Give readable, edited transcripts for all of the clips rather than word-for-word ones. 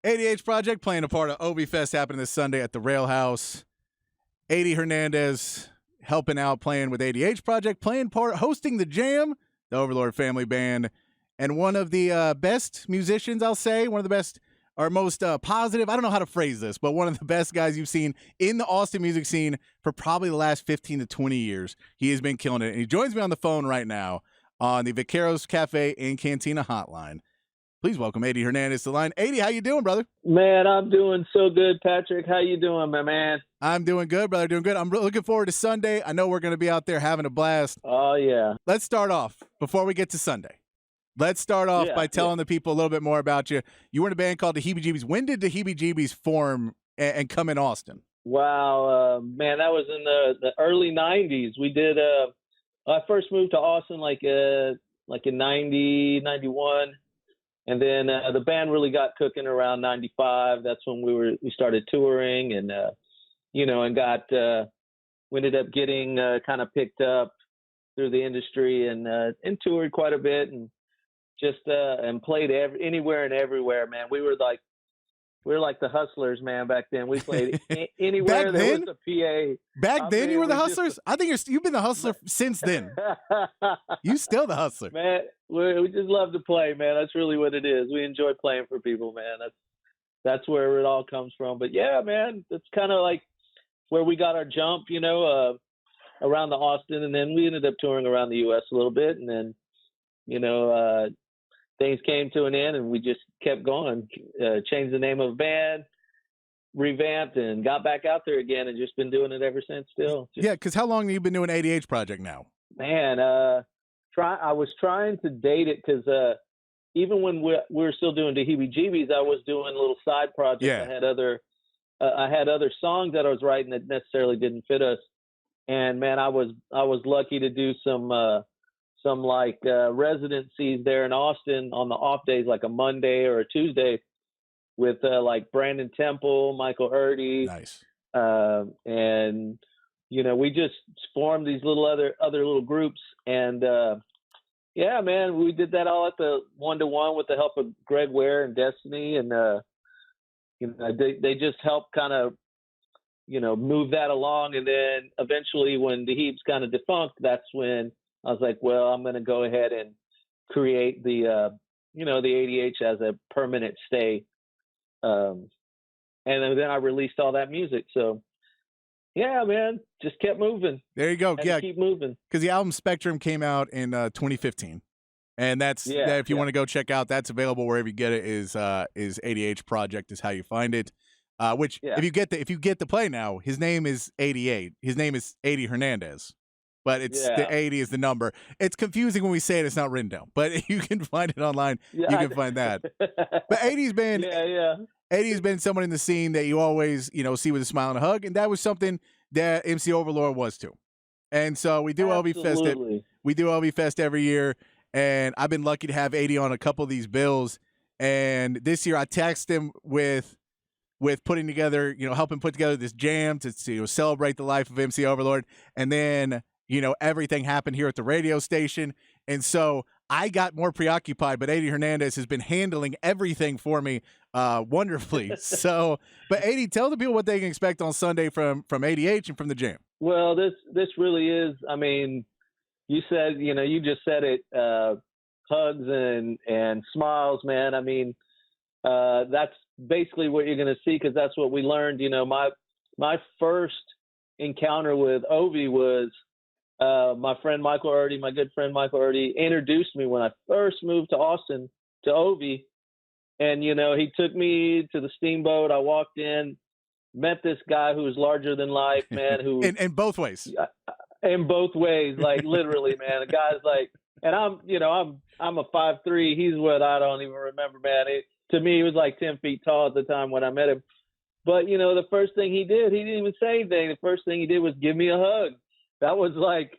ADH Project playing a part of OVEY Fest happening this Sunday at the Rail House. Ady Hernandez helping out, playing with ADH Project, hosting the Jam, the Overlord Family Band, and one of the best musicians, I'll say, one of the best or most positive, I don't know how to phrase this, but one of the best guys you've seen in the Austin music scene for probably the last 15 to 20 years. He has been killing it. And he joins me on the phone right now on the Vaqueros Cafe and Cantina hotline. Please welcome Ady Hernandez to the line. Ady, how you doing, brother? Man, I'm doing so good, Patrick. How you doing, my man? I'm doing good, brother. Doing good. I'm looking forward to Sunday. I know we're going to be out there having a blast. Oh, yeah. Let's start off before we get to Sunday. Let's start off by telling the people a little bit more about you. You were in a band called the Heebie-Jeebies. When did the Heebie-Jeebies form and come in Austin? Wow, man, that was in the early 90s. We did I first moved to Austin like in 90, 91. And then the band really got cooking around 95. That's when we started touring and we ended up getting kind of picked up through the industry and toured quite a bit and just and played anywhere and everywhere, man. We were like the Hustlers, man, back then. We played anywhere there was a PA. Back then, you were the Hustlers? I think you've been the Hustler since then. You still the Hustler. Man, we just love to play, man. That's really what it is. We enjoy playing for people, man. That's where it all comes from. But, yeah, man, that's kind of like where we got our jump, around the Austin. And then we ended up touring around the U.S. a little bit. And then, things came to an end and we just kept going, changed the name of the band, revamped and got back out there again and just been doing it ever since still. Yeah, because how long have you been doing ADH Project now? Man, I was trying to date it because even when we were still doing the Heebie-Jeebies, I was doing little side projects. Yeah. I had other songs that I was writing that necessarily didn't fit us. And, man, I was lucky to do some residencies there in Austin on the off days, like a Monday or a Tuesday with like Brandon Temple, Michael Ady. Nice. And, we just formed these other little groups. And, yeah, man, we did that all at the 1-to-1 with the help of Greg Ware and Destiny. And, they just helped kind of, move that along. And then eventually when the Heebs kind of defunct, that's when I was like, well, I'm going to go ahead and create the ADH as a permanent stay. And then I released all that music. So, yeah, man, just kept moving. There you go. Yeah, keep moving. Because the album Spectrum came out in 2015. And if you want to go check out, that's available wherever you get it. Is ADH Project is how you find it. If you get the play now, his name is 88. His name is Ady Hernandez. But the 80 is the number. It's confusing when we say it. It's not written down, but you can find it online. Yeah, you can find that. But Ady's been Ady's been someone in the scene that you always see with a smile and a hug, and that was something that MC Overlord was too. And so we do OVEY Fest. We do OVEY Fest every year, and I've been lucky to have Ady on a couple of these bills. And this year I taxed him with putting together, helping put together this jam to celebrate the life of MC Overlord, and then. Everything happened here at the radio station. And so I got more preoccupied, but Ady Hernandez has been handling everything for me wonderfully. But Ady, tell the people what they can expect on Sunday from ADH and from the Jam. Well, this really is, I mean, you said, you just said it, hugs and smiles, man. I mean, that's basically what you're going to see because that's what we learned. My first encounter with OVEY was, my friend Michael Ady, my good friend Michael Ady, introduced me when I first moved to Austin to OVEY. And, he took me to the Steamboat. I walked in, met this guy who was larger than life, man. Who in both ways. In both ways, like literally, man. The guy's like, and I'm a 5'3". He's what I don't even remember, man. To me, he was like 10 feet tall at the time when I met him. But, the first thing he did, he didn't even say anything. The first thing he did was give me a hug. That was like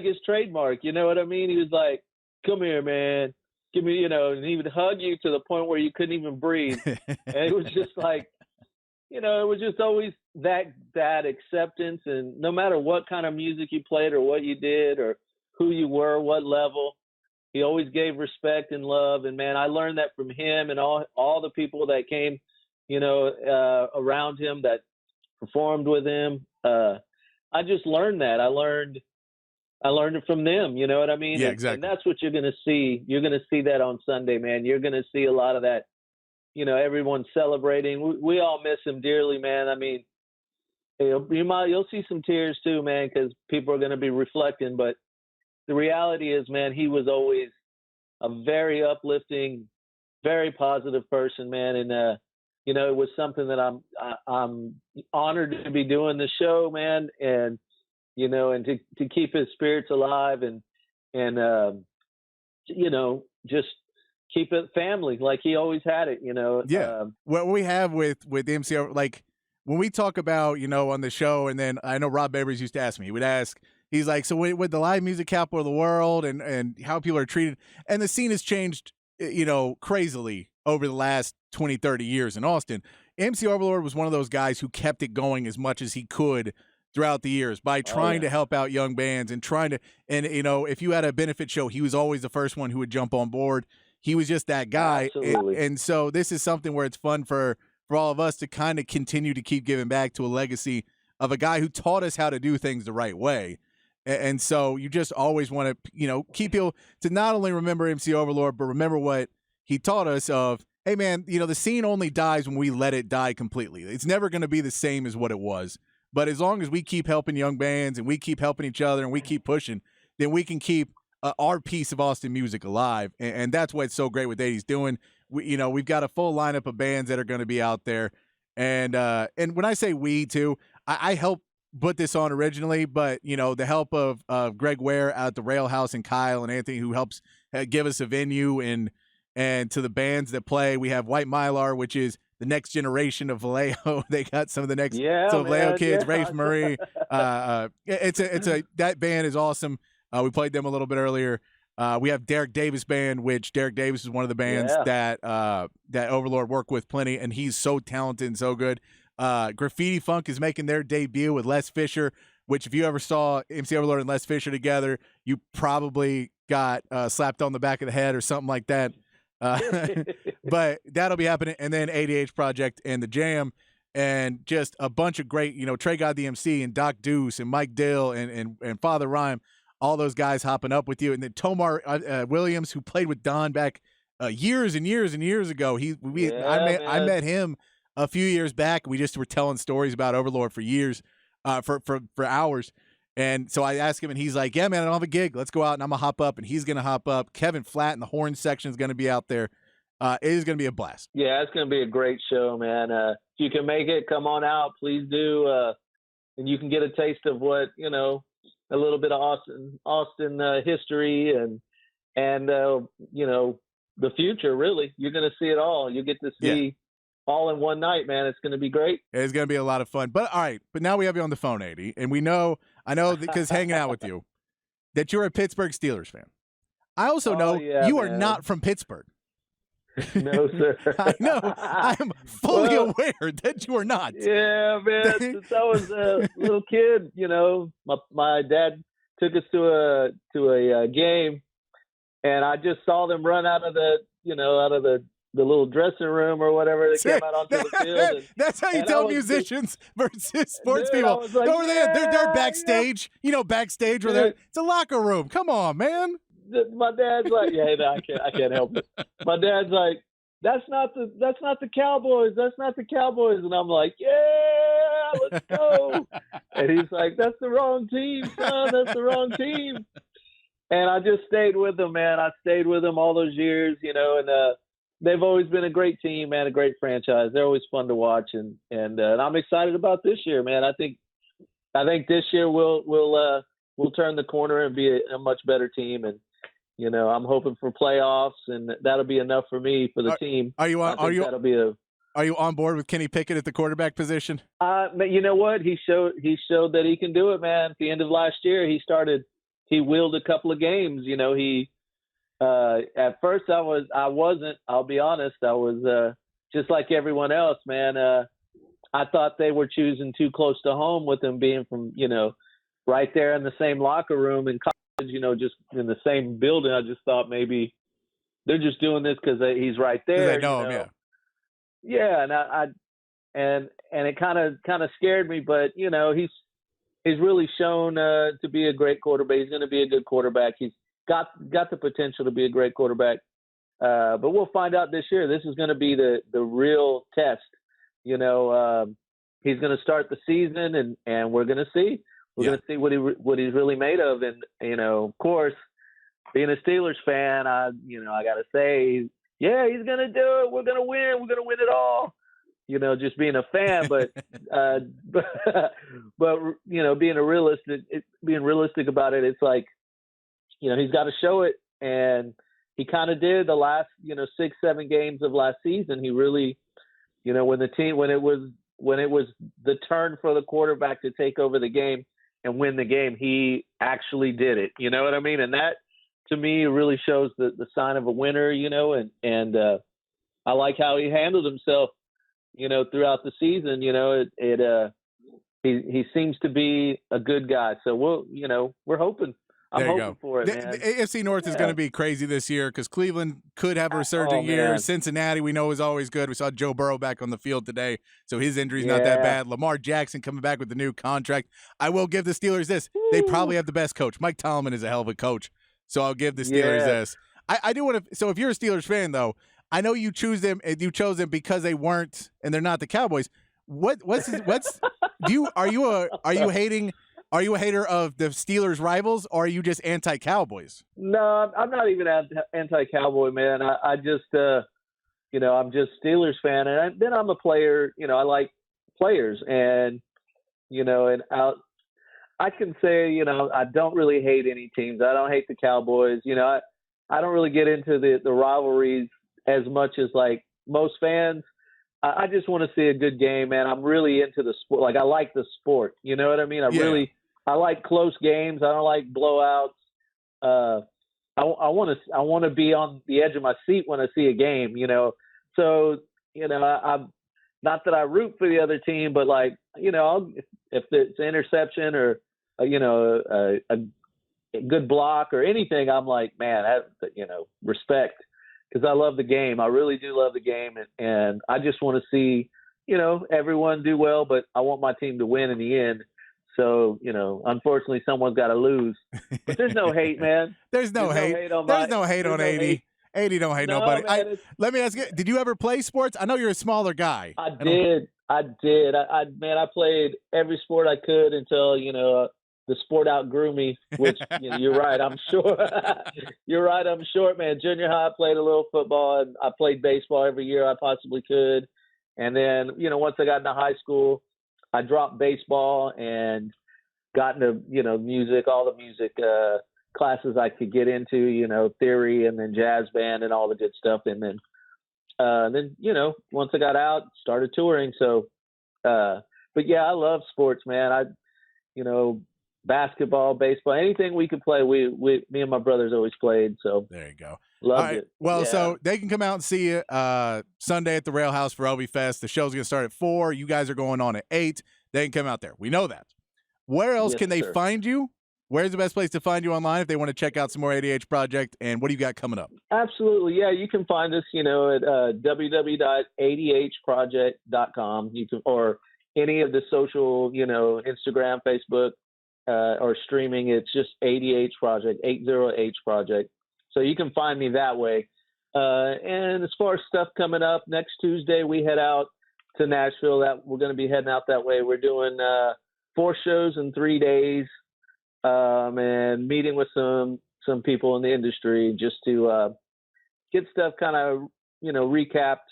his trademark. You know what I mean? He was like, come here, man. Give me, and he would hug you to the point where you couldn't even breathe. And it was just like, it was just always that acceptance. And no matter what kind of music you played or what you did or who you were, what level, He always gave respect and love. And man, I learned that from him and all the people that came, around him that performed with him. I just learned that. I learned it from them. You know what I mean? Yeah, exactly. And that's what you're going to see. You're going to see that on Sunday, man. You're going to see a lot of that. Everyone celebrating. We all miss him dearly, man. I mean, you'll see some tears too, man, because people are going to be reflecting. But the reality is, man, he was always a very uplifting, very positive person, man. And it was something that I'm honored to be doing the show, man, and and to keep his spirits alive and just keep it family like he always had it. Yeah. What we have with MCR, like when we talk about on the show, and then I know Rob Babers used to ask me. He would ask. He's like, so with the live music capital of the world and how people are treated, and the scene has changed, crazily over the last 20, 30 years in Austin. MC Overlord was one of those guys who kept it going as much as he could throughout the years by trying to help out young bands and if you had a benefit show, he was always the first one who would jump on board. He was just that guy. Absolutely. And so this is something where it's fun for all of us to kind of continue to keep giving back to a legacy of a guy who taught us how to do things the right way. And so you just always want to, keep people to not only remember MC Overlord, but remember what he taught us of, hey, man, the scene only dies when we let it die completely. It's never going to be the same as what it was. But as long as we keep helping young bands and we keep helping each other and we keep pushing, then we can keep our piece of Austin music alive. And that's what's so great with Ady's doing. We've got a full lineup of bands that are going to be out there. And when I say we, too, I help put this on originally, but the help of Greg Ware out at the Rail House and Kyle and Anthony, who helps give us a venue, and to the bands that play, we have White Mylar, which is the next generation of Vallejo. They got some of the next Vallejo kids, Rafe Murray. That band is awesome. We played them a little bit earlier. We have Derek Davis Band, which Derek Davis is one of the bands that Overlord worked with plenty, and he's so talented and so good. Graffiti Funk is making their debut with Les Fisher, which if you ever saw MC Overlord and Les Fisher together, you probably got slapped on the back of the head or something like that. But that'll be happening. And then ADH Project and the Jam, and just a bunch of great, Trey God the MC and Doc Deuce and Mike Dill and Father Rhyme, all those guys hopping up with you. And then Tomar Williams, who played with Don back years and years and years ago. I met him a few years back. We just were telling stories about Overlord for years, for hours. And so I asked him, and he's like, yeah, man, I don't have a gig. Let's go out, and I'm going to hop up, and he's going to hop up. Kevin Flatt in the horn section is going to be out there. It is going to be a blast. Yeah, it's going to be a great show, man. If you can make it, come on out. Please do. And you can get a taste of what, a little bit of Austin history and the future, really. You're going to see it all. You get to see all in one night, man. It's going to be great. It's going to be a lot of fun. But all right, but now we have you on the phone, Ady, and I know because hanging out with you, that you're a Pittsburgh Steelers fan. I also know you are not from Pittsburgh. No, sir. I know. I am fully aware that you are not. Yeah, man. Since I was a little kid, my dad took us to a game, and I just saw them run out of the little dressing room or whatever. They came out onto the field. That's how you tell musicians versus sports people. Like, they're backstage. Backstage where it's a locker room. Come on, man. My dad's like, I can't help it. My dad's like, that's not the Cowboys. That's not the Cowboys. And I'm like, yeah, let's go. And he's like, that's the wrong team, son. That's the wrong team. And I just stayed with them, man. I stayed with them all those years, and they've always been a great team, man, a great franchise. They're always fun to watch, and I'm excited about this year, man. I think this year we'll turn the corner and be a much better team, and I'm hoping for playoffs, and that'll be enough for me for the team. Are you on board with Kenny Pickett at the quarterback position? But you know what? He showed that he can do it, man. At the end of last year, he willed a couple of games. At first I wasn't, I'll be honest. I was just like everyone else, man. I thought they were choosing too close to home with him being from, right there in the same locker room in just in the same building. I just thought maybe they're just doing this because he's right there. They know him, yeah. Yeah, and it kind of scared me, but he's really shown to be a great quarterback. He's going to be a good quarterback. He's got the potential to be a great quarterback. But we'll find out this year. This is going to be the real test. He's going to start the season, and we're going to see. We're going to see what he's really made of. And of course, being a Steelers fan, I got to say, yeah, he's going to do it. We're going to win. We're going to win it all. Just being a fan, but being realistic about it, it's like, he's got to show it, and he kind of did the last 6-7 games of last season. He really, when it was the turn for the quarterback to take over the game and win the game, he actually did it. You know what I mean? And that, to me, really shows the sign of a winner. And I like how he handled himself. Throughout the season, he seems to be a good guy. So we're hoping. I'm hoping for it, man. The AFC North is going to be crazy this year because Cleveland could have a resurgent year. Cincinnati, we know, is always good. We saw Joe Burrow back on the field today, so his injury's not that bad. Lamar Jackson coming back with the new contract. I will give the Steelers this. Woo. They probably have the best coach. Mike Tomlin is a hell of a coach, so I'll give the Steelers this. I do want to – so if you're a Steelers fan, though, I know you chose them because they weren't, and they're not the Cowboys. Are you a hater of the Steelers rivals, or are you just anti-Cowboys? No, I'm not even anti-Cowboy, man. I just, I'm just Steelers fan, and then I'm a player. I like players, and I can say, I don't really hate any teams. I don't hate the Cowboys. I don't really get into the rivalries as much as like most fans. I just want to see a good game, man. I'm really into the sport. Like, I like the sport. You know what I mean? I like close games. I don't like blowouts. I want to be on the edge of my seat when I see a game, So, I'm not that I root for the other team, but like, if it's an interception or, a good block or anything, I'm like, man, respect. Because I love the game. I really do love the game. And I just want to see, everyone do well, but I want my team to win in the end. So, unfortunately, someone's got to lose. But there's no hate, man. There's no hate. There's no hate on Ady. Ady don't hate nobody. Man, let me ask you, did you ever play sports? I know you're a smaller guy. I did. I played every sport I could until, the sport outgrew me, which you're right. I'm sure. You're right. I'm short, man. Junior high, I played a little football, and I played baseball every year I possibly could. And then, once I got into high school, I dropped baseball and got into, music, all the music classes I could get into, theory and then jazz band and all the good stuff. And then, once I got out, started touring. So, but yeah, I love sports, man. Basketball, baseball, anything we could play. Me and my brothers always played. So there you go. Loved it. Well, so they can come out and see you Sunday at the Rail House for OVEY Fest. The show's going to start at 4. You guys are going on at 8. They can come out there. We know that. Where else can they find you? Where's the best place to find you online if they want to check out some more ADH Project? And what do you got coming up? Absolutely. Yeah, you can find us, at www.adhproject.com. You can, or any of the social, Instagram, Facebook, or streaming. It's just ADH Project, 80H Project. So you can find me that way. And as far as stuff coming up, next Tuesday we head out to Nashville. That we're going to be heading out that way. We're doing 4 shows in 3 days, and meeting with some people in the industry just to get stuff kind of recapped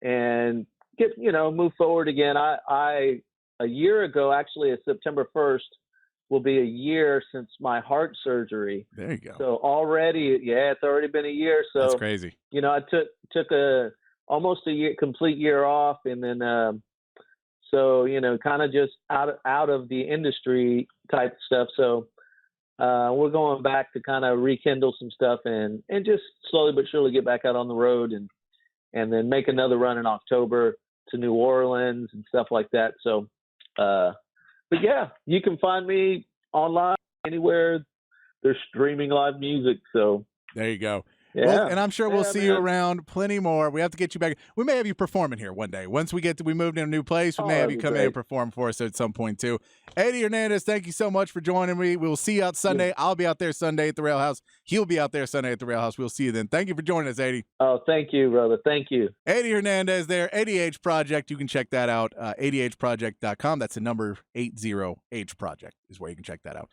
and get move forward again. I a year ago, actually, September 1st, will be a year since my heart surgery. There you go. So already, it's already been a year. So that's crazy. I took almost a complete year off, and then kind of just out of the industry type stuff. So we're going back to kind of rekindle some stuff and just slowly but surely get back out on the road and then make another run in October to New Orleans and stuff like that. So. But yeah, you can find me online anywhere they're streaming live music. So there you go. Yeah. Well, and I'm sure we'll see you around plenty more. We have to get you back. We may have you performing here one day. Once we moved in a new place, we may have you come in and perform for us at some point too. Ady Hernandez, thank you so much for joining me. We'll see you out Sunday. I'll be out there Sunday at the Rail House. He'll be out there Sunday at the Rail House. We'll see you then. Thank you for joining us, Ady. Oh, thank you, brother. Thank you. Ady Hernandez there, ADH Project. You can check that out. ADHproject.com. That's the number 80H Project is where you can check that out.